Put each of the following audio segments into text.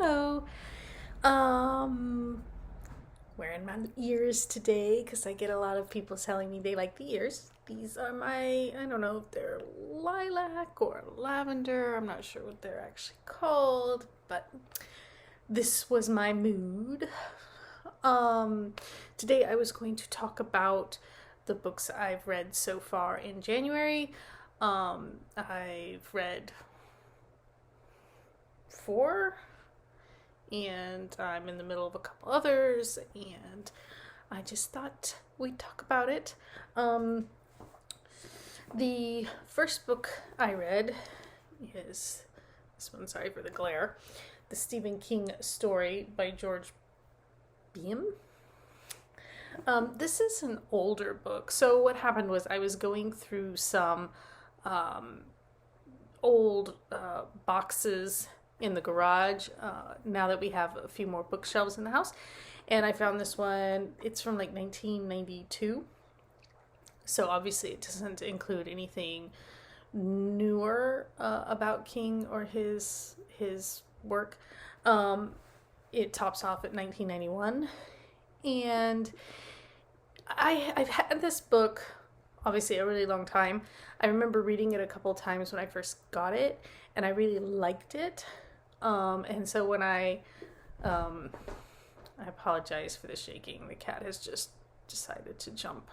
Hello. Um, Wearing my ears today because I get a lot of people telling me they like the ears. These are I don't know if they're lilac or lavender. I'm not sure what they're actually called, but this was my mood. Um, Today I was going to talk about the books I've read so far in January. I've read four and I'm in the middle of a couple others, and I just thought we'd talk about it. Um, the first book I read is this one, sorry for the glare, the Stephen King story by George Beam. This is an older book. So what happened was I was going through some um, old boxes in the garage now that we have a few more bookshelves in the house. And I found this one. It's from like 1992. So obviously it doesn't include anything newer about King or his work. It tops off at 1991. And I've had this book obviously a really long time. I remember reading it a couple times when I first got it, and I really liked it. And so when I apologize for the shaking. The cat has just decided to jump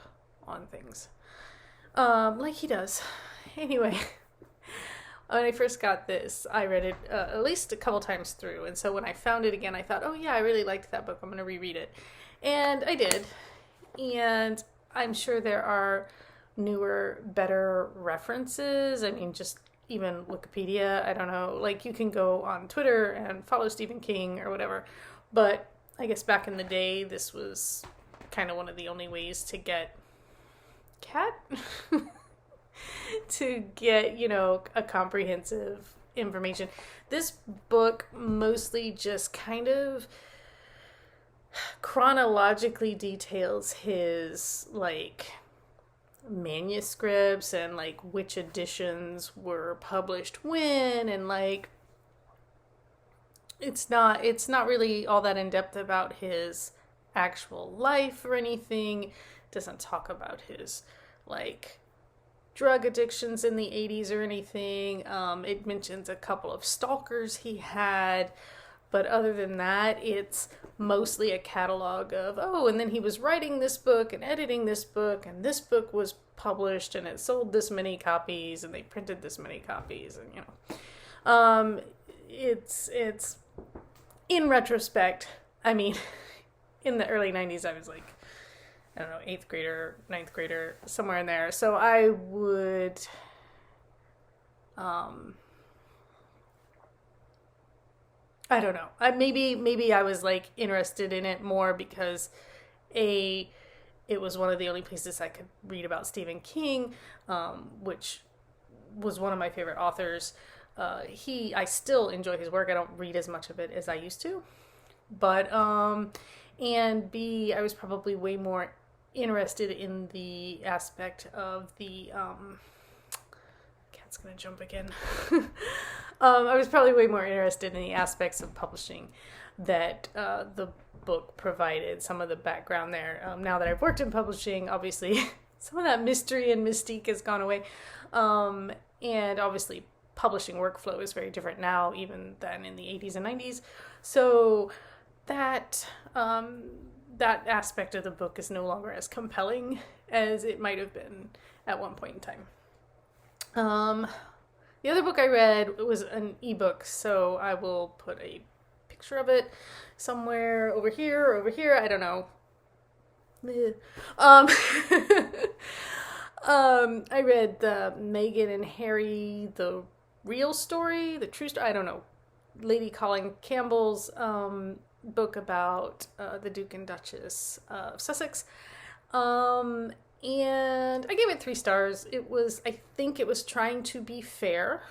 on things, like he does. Anyway, when I first got this, I read it at least a couple times through, and so when I found it again, I thought, oh yeah, I really liked that book. I'm going to reread it, and I did. And I'm sure there are newer, better references. I mean, just even Wikipedia, I don't know, like you can go on Twitter and follow Stephen King or whatever. But I guess back in the day, this was kind of one of the only ways to get cat to get, a comprehensive information. This book mostly just kind of chronologically details his manuscripts and which editions were published when, and it's not really all that in depth about his actual life or anything. It doesn't talk about his drug addictions in the 80s or anything. It mentions a couple of stalkers he had, but other than that, it's mostly a catalog of, and then he was writing this book and editing this book, and this book was published and it sold this many copies and they printed this many copies, and it's in retrospect, I mean, in the early 90s, I was I don't know, 8th grader, 9th grader, somewhere in there. So I would, I don't know. Maybe I was interested in it more because it was one of the only places I could read about Stephen King, which was one of my favorite authors. I still enjoy his work. I don't read as much of it as I used to, but and B, I was probably way more interested in the aspect of the cat's gonna jump again. I was probably way more interested in the aspects of publishing that the book provided, some of the background there. Now that I've worked in publishing, obviously, some of that mystery and mystique has gone away. And obviously, publishing workflow is very different now, even than in the 80s and 90s. So that that aspect of the book is no longer as compelling as it might have been at one point in time. The other book I read was an ebook, so I will put a picture of it somewhere over here or over here. I don't know. I read the Meghan and Harry, the real story, the true story. I don't know. Lady Colin Campbell's book about the Duke and Duchess of Sussex. And I gave it 3 stars. I think it was trying to be fair.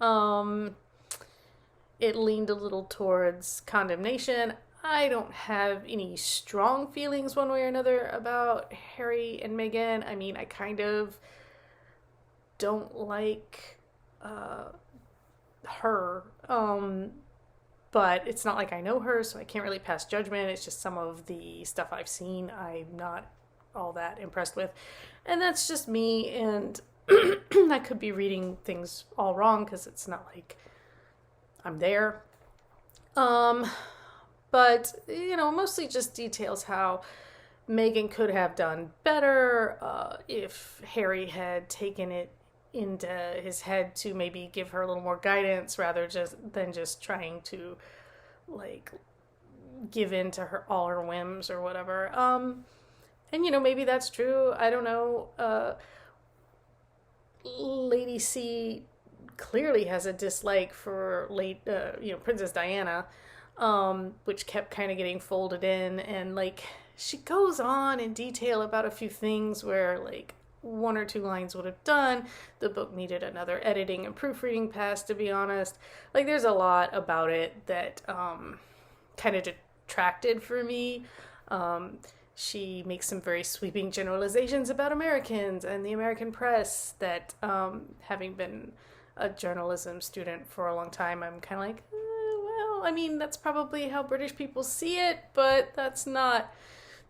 It leaned a little towards condemnation. I don't have any strong feelings one way or another about Harry and Meghan. I mean, I kind of don't like her. but it's not like I know her, so I can't really pass judgment. It's just some of the stuff I've seen I'm not all that impressed with. And that's just me, and I could be reading things all wrong because it's not like I'm there. But, mostly just details how Meghan could have done better if Harry had taken it into his head to maybe give her a little more guidance rather than just trying to like give in to all her whims or whatever. And maybe that's true. I don't know. Lady C clearly has a dislike for Princess Diana, which kept kind of getting folded in, and like she goes on in detail about a few things where like one or two lines would have done. The book needed another editing and proofreading pass, to be honest. Like there's a lot about it that kind of detracted for me. She makes some very sweeping generalizations about Americans and the American press that, having been a journalism student for a long time, I'm kind of like, well, I mean, that's probably how British people see it, but that's not,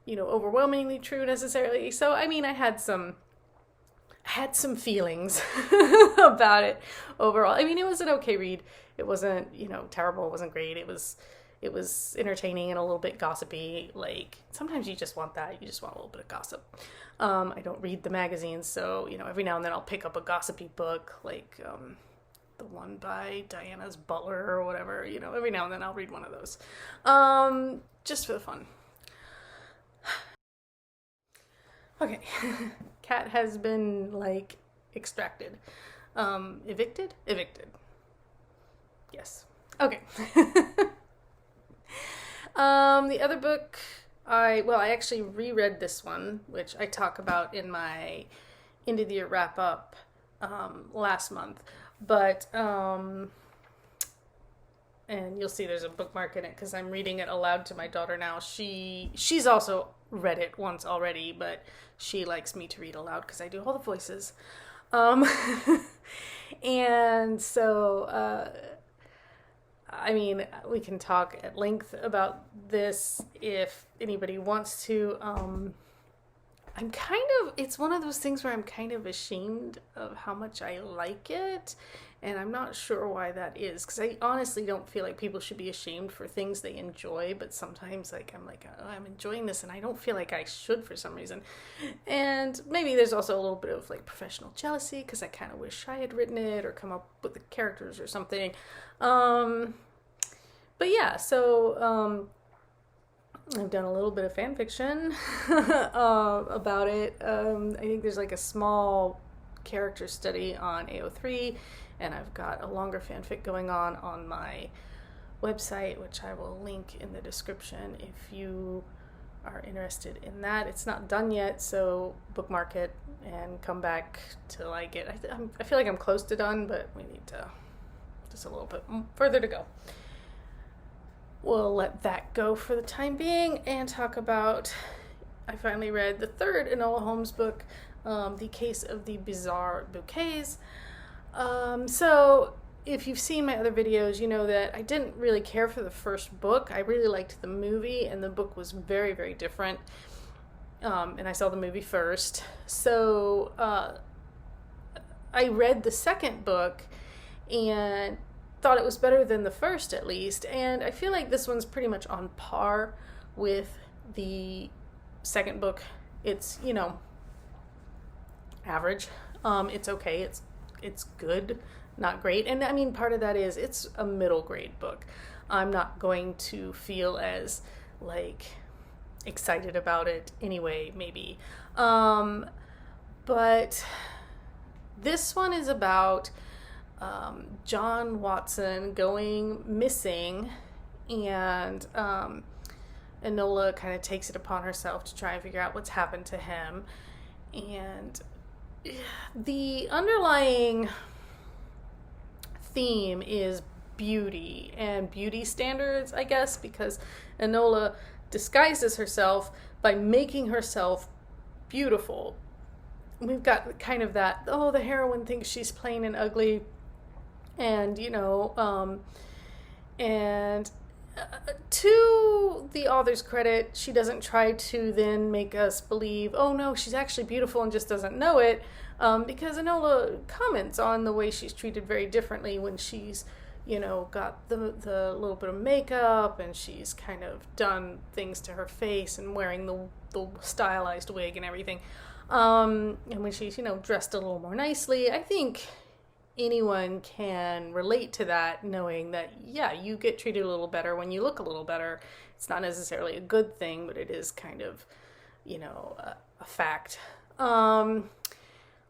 overwhelmingly true necessarily. So, I mean, I had some feelings about it overall. I mean, it was an okay read. It wasn't, terrible. It wasn't great. It was entertaining and a little bit gossipy. Like, sometimes you just want that. You just want a little bit of gossip. I don't read the magazines, so, every now and then I'll pick up a gossipy book, like the one by Diana's butler or whatever. Every now and then I'll read one of those. Just for the fun. Okay. Cat has been, like, extracted. Evicted? Evicted. Yes. Okay. The other book, I actually reread this one, which I talk about in my end of the year wrap up last month. But, and you'll see there's a bookmark in it because I'm reading it aloud to my daughter now. She's also read it once already, but she likes me to read aloud because I do all the voices. And so, I mean, we can talk at length about this if anybody wants to. It's one of those things where I'm kind of ashamed of how much I like it, and I'm not sure why that is, because I honestly don't feel like people should be ashamed for things they enjoy, but sometimes I'm like, oh, I'm enjoying this, and I don't feel like I should for some reason. And maybe there's also a little bit of like professional jealousy, because I kind of wish I had written it or come up with the characters or something. But yeah, so I've done a little bit of fan fiction about it. I think there's like a small character study on AO3, and I've got a longer fanfic going on my website, which I will link in the description if you are interested in that. It's not done yet, so bookmark it and come back till I get. I feel like I'm close to done, but we need to just a little bit further to go. We'll let that go for the time being and talk about, I finally read the third Enola Holmes book, The Case of the Bizarre Bouquets. So if you've seen my other videos, you know that I didn't really care for the first book. I really liked the movie, and the book was very, very different. And I saw the movie first. So I read the second book and thought it was better than the first, at least, and I feel like this one's pretty much on par with the second book. It's average. It's okay. It's good, not great. And I mean, part of that is it's a middle grade book. I'm not going to feel as like excited about it anyway, maybe. But this one is about John Watson going missing, and Enola kind of takes it upon herself to try and figure out what's happened to him. And the underlying theme is beauty and beauty standards, I guess, because Enola disguises herself by making herself beautiful. We've got kind of that, the heroine thinks she's plain and ugly. And, And to the author's credit, she doesn't try to then make us believe, oh no, she's actually beautiful and just doesn't know it, because Enola comments on the way she's treated very differently when she's, got the little bit of makeup and she's kind of done things to her face and wearing the stylized wig and everything. And when she's, dressed a little more nicely, I think anyone can relate to that, knowing that, yeah, you get treated a little better when you look a little better. It's not necessarily a good thing, but it is kind of, a fact.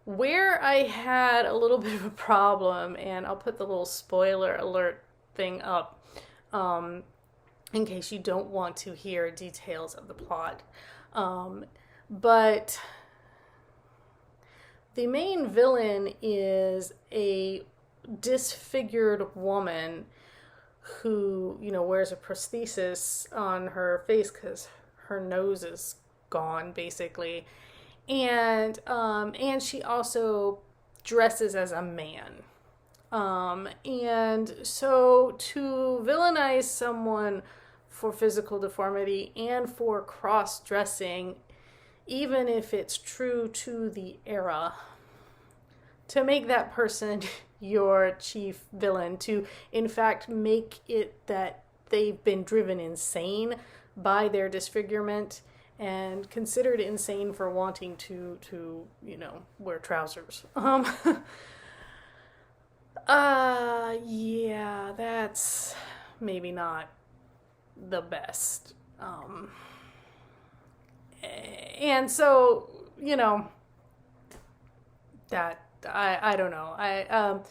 Where I had a little bit of a problem, and I'll put the little spoiler alert thing up, in case you don't want to hear details of the plot. But the main villain is a disfigured woman who, wears a prosthesis on her face because her nose is gone, basically. And she also dresses as a man. And so to villainize someone for physical deformity and for cross-dressing, even if it's true to the era, to make that person your chief villain, to in fact make it that they've been driven insane by their disfigurement and considered insane for wanting to wear trousers. Yeah, that's maybe not the best. And so, that I don't know.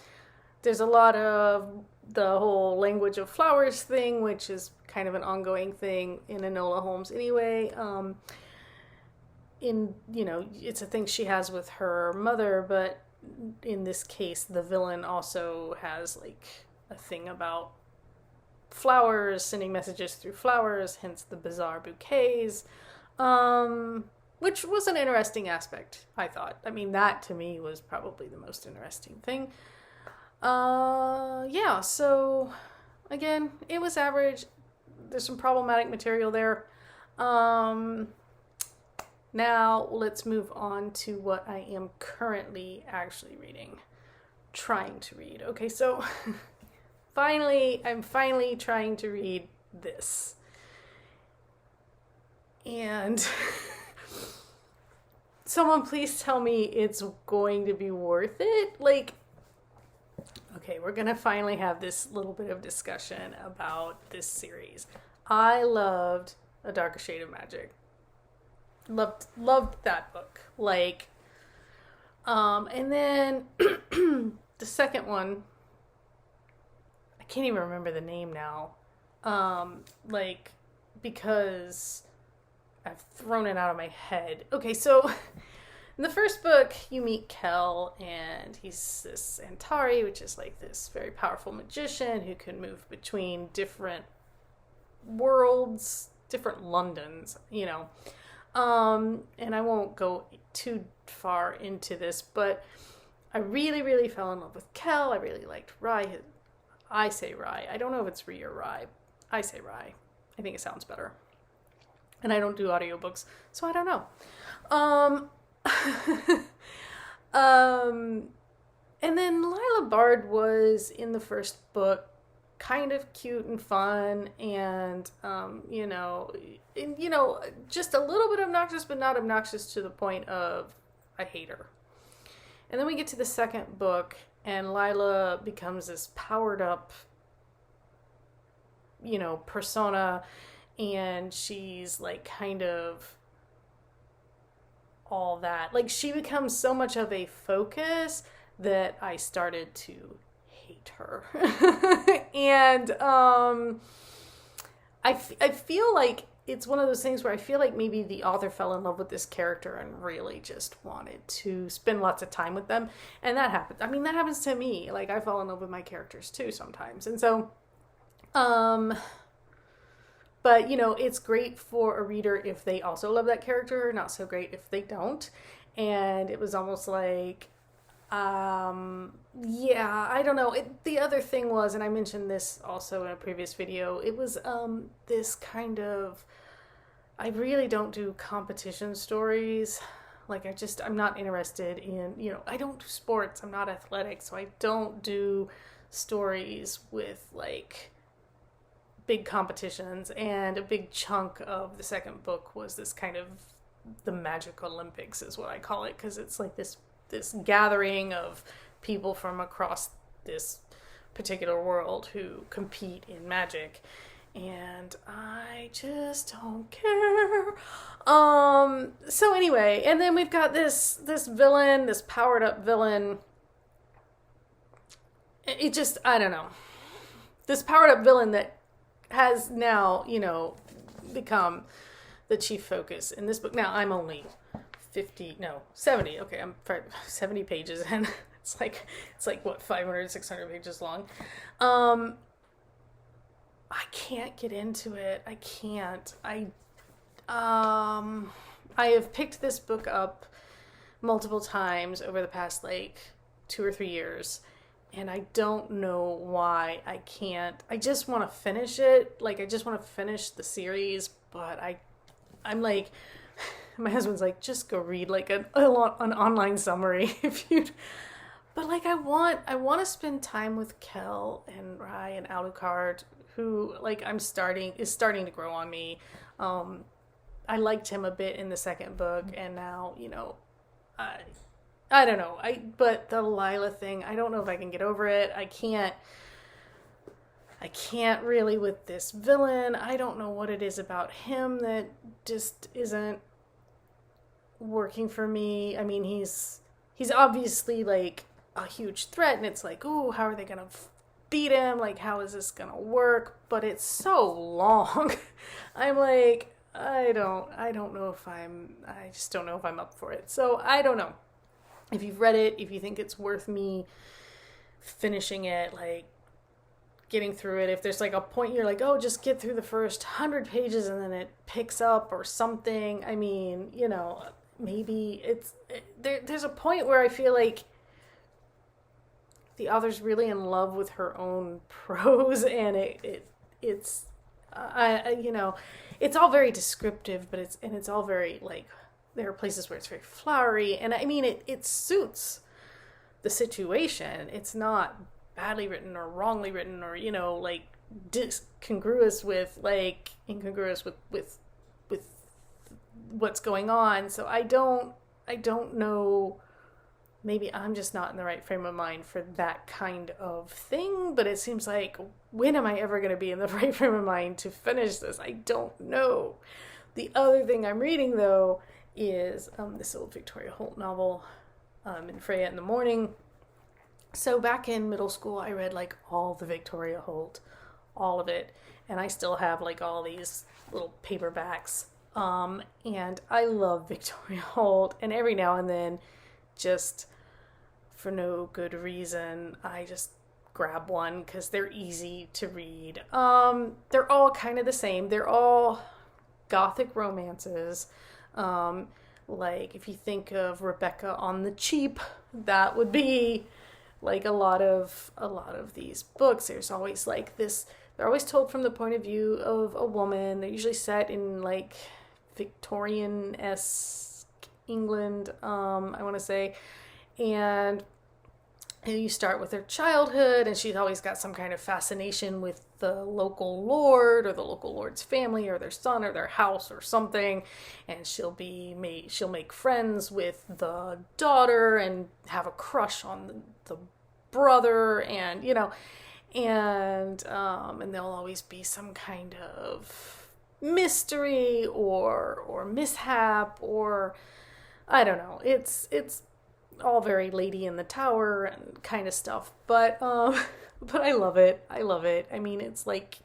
There's a lot of the whole language of flowers thing, which is kind of an ongoing thing in Enola Holmes anyway. It's a thing she has with her mother, but in this case, the villain also has like a thing about flowers, sending messages through flowers, hence the bizarre bouquets, which was an interesting aspect, I thought. I mean, that to me was probably the most interesting thing. Yeah, so again, it was average. There's some problematic material there. Now let's move on to what I am currently actually reading, trying to read. Okay, so I'm finally trying to read this. And someone please tell me it's going to be worth it. Like, okay, we're going to finally have this little bit of discussion about this series. I loved A Darker Shade of Magic. Loved that book. Like, and then the second one, I can't even remember the name now. Because I've thrown it out of my head. Okay, so in the first book, you meet Kel, and he's this Antari, which is like this very powerful magician who can move between different worlds, different Londons, And I won't go too far into this, but I really, really fell in love with Kel. I really liked Rye. I say Rye. I don't know if it's Ree or Rye. I say Rye. I think it sounds better. And I don't do audiobooks, so I don't know. And then Lila Bard was in the first book kind of cute and fun and, just a little bit obnoxious, but not obnoxious to the point of I hate her. And then we get to the second book and Lila becomes this powered up, persona, and she's like kind of all that. Like she becomes so much of a focus that I started to hate her. And I feel like it's one of those things where I feel like maybe the author fell in love with this character and really just wanted to spend lots of time with them. And that happens. I mean, that happens to me. Like I fall in love with my characters too sometimes. And so, but it's great for a reader if they also love that character, not so great if they don't. And it was almost like Yeah, I don't know. The other thing was, and I mentioned this also in a previous video, it was this kind of, I really don't do competition stories. Like I'm not interested in, I don't do sports. I'm not athletic, so I don't do stories with like big competitions. And a big chunk of the second book was this kind of the Magic Olympics is what I call it, because it's like this gathering of people from across this particular world who compete in magic, and I just don't care. So anyway, and then we've got this villain, this powered up villain. It just, I don't know, this powered up villain that has now, become the chief focus in this book. Now I'm only 70. Okay, I'm 70 pages in. It's like what, 500, 600 pages long. I can't get into it. I can't. I have picked this book up multiple times over the past like 2 or 3 years, and I don't know why I can't. I just want to finish it. Like, I just want to finish the series, but I'm like, my husband's like, just go read like an online summary if you. But like, I want to spend time with Kel and Rai and Alucard, who like is starting to grow on me. I liked him a bit in the second book, and now I don't know. But the Lila thing, I don't know if I can get over it. I can't really with this villain. I don't know what it is about him that just isn't working for me. I mean, he's obviously like a huge threat, and it's like, oh, how are they gonna beat him? Like, how is this gonna work? But it's so long. I'm like, I just don't know if I'm up for it. So I don't know. If you've read it, if you think it's worth me finishing it, like getting through it, if there's like a point you're like, oh, just get through the first 100 pages and then it picks up or something. I mean, maybe there's a point where I feel like the author's really in love with her own prose, and it's it's all very descriptive, but it's all very like, there are places where it's very flowery, and I mean it suits the situation. It's not badly written or wrongly written or like incongruous with what's going on. So I don't know. Maybe I'm just not in the right frame of mind for that kind of thing, but it seems like, when am I ever going to be in the right frame of mind to finish this? I don't know. The other thing I'm reading, though, is this old Victoria Holt novel, Menfreya in the Morning. So back in middle school, I read like all the Victoria Holt, all of it, and I still have like all these little paperbacks. And I love Victoria Holt, and every now and then, just for no good reason, I just grab one because they're easy to read. They're all kind of the same. They're all gothic romances. Like if you think of Rebecca on the Cheap, that would be like a lot of these books. There's always like this, they're always told from the point of view of a woman. They're usually set in like Victorian-esque England, I want to say, and you start with her childhood, and she's always got some kind of fascination with the local lord or the local lord's family or their son or their house or something, and she'll make friends with the daughter and have a crush on the brother, and and there'll always be some kind of mystery or mishap, or I don't know. It's all very Lady in the Tower and kind of stuff, but I love it. I mean, it's like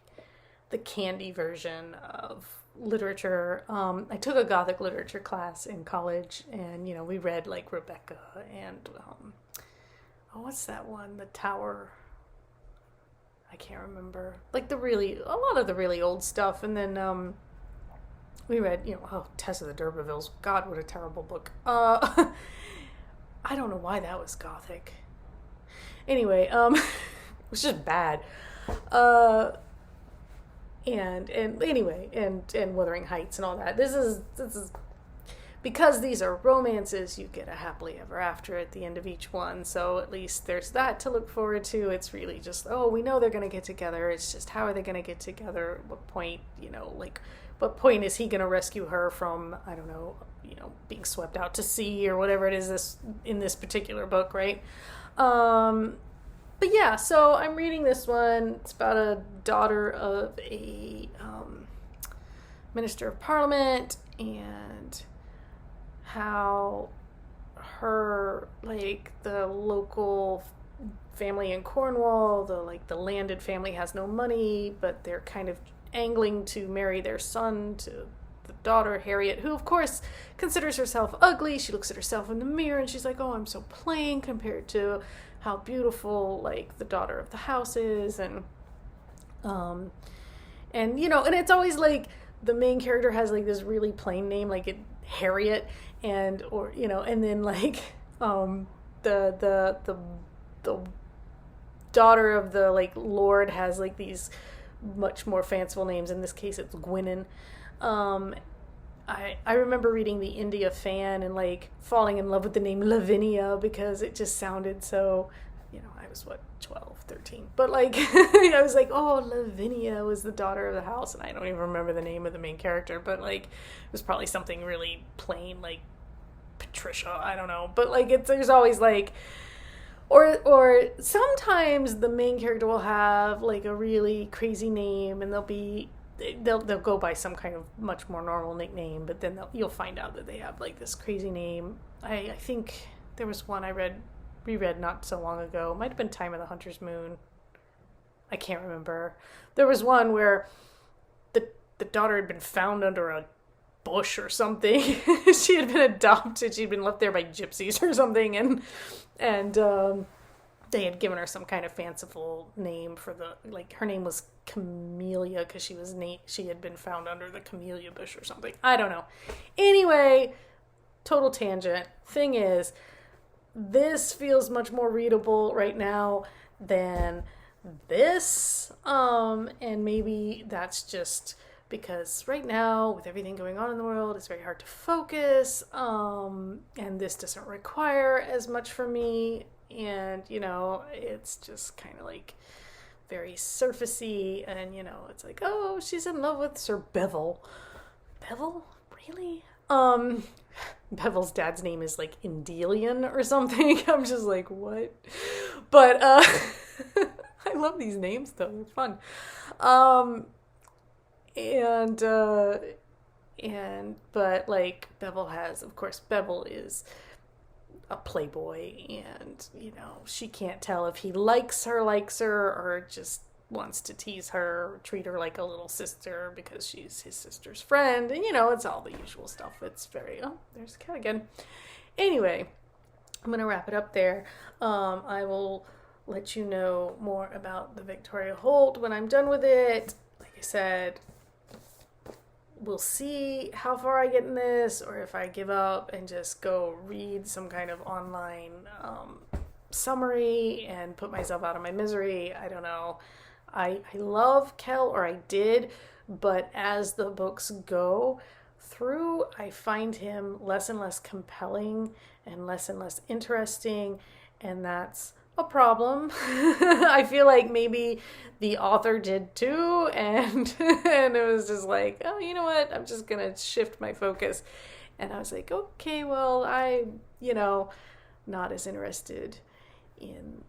the candy version of literature. I took a Gothic literature class in college, and we read like Rebecca and what's that one? The Tower. I can't remember. Like a lot of the really old stuff, and then we read Tess of the D'Urbervilles. God, what a terrible book. I don't know why that was gothic. Anyway, it was just bad. Uh, and anyway, and Wuthering Heights and all that. This is because these are romances, you get a happily ever after at the end of each one. So at least there's that to look forward to. It's really just, oh, we know they're going to get together. It's just, how are they going to get together? What point, like, what point is he going to rescue her from, I don't know, being swept out to sea or whatever it is in this particular book, right? But yeah, so I'm reading this one. It's about a daughter of a minister of parliament, and how her, like, the local family in Cornwall, the landed family has no money, but they're kind of angling to marry their son to the daughter, Harriet, who of course considers herself ugly. She looks at herself in the mirror and she's like, oh, I'm so plain compared to how beautiful, like, the daughter of the house is. And and it's always like the main character has like this really plain name, like Harriet, and then like the daughter of the, like, lord has like these much more fanciful names. In this case it's Gwynin. I remember reading the India Fan and like falling in love with the name Lavinia because it just sounded so, I was 12, 13, but like I was like, oh, Lavinia was the daughter of the house, and I don't even remember the name of the main character, but like it was probably something really plain, like Patricia, I don't know, but like there's always like, or sometimes the main character will have like a really crazy name, and they'll go by some kind of much more normal nickname, but then you'll find out that they have like this crazy name. I think there was one I reread not so long ago. It might have been Time of the Hunter's Moon. I can't remember. There was one where the daughter had been found under a bush or something. She had been adopted. She'd been left there by gypsies or something, and they had given her some kind of fanciful name for her name was Camellia because she had been found under the camellia bush or something. I don't know. Anyway, total tangent. Thing is, this feels much more readable right now than this. And maybe that's just because right now, with everything going on in the world, it's very hard to focus. And this doesn't require as much from me. And, it's just kind of like very surfacey. And, it's like, oh, she's in love with Sir Bevel. Bevel? Really? Bevel's dad's name is like Indelian or something. I'm just like, what? But I love these names though. They're fun. But like Bevel is a playboy, and she can't tell if he likes her or just wants to tease her or treat her like a little sister because she's his sister's friend, and it's all the usual stuff. It's very, oh, there's the cat again. Anyway, I'm gonna wrap it up there. I will let you know more about the Victoria Holt when I'm done with it. Like I said, we'll see how far I get in this, or if I give up and just go read some kind of online summary and put myself out of my misery. I don't know. I love Kell, or I did, but as the books go through, I find him less and less compelling and less interesting, and that's a problem. I feel like maybe the author did too, and and it was just like, oh, you know what? I'm just gonna shift my focus. And I was like, okay, well, not as interested in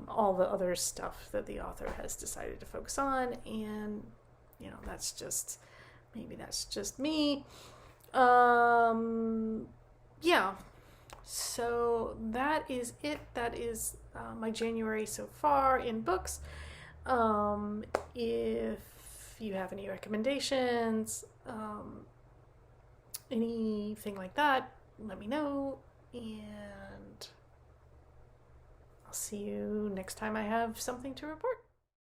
all the other stuff that the author has decided to focus on, and that's just me. Yeah. So that is it. That is my January so far in books. If you have any recommendations, anything like that, let me know, and I'll see you next time I have something to report.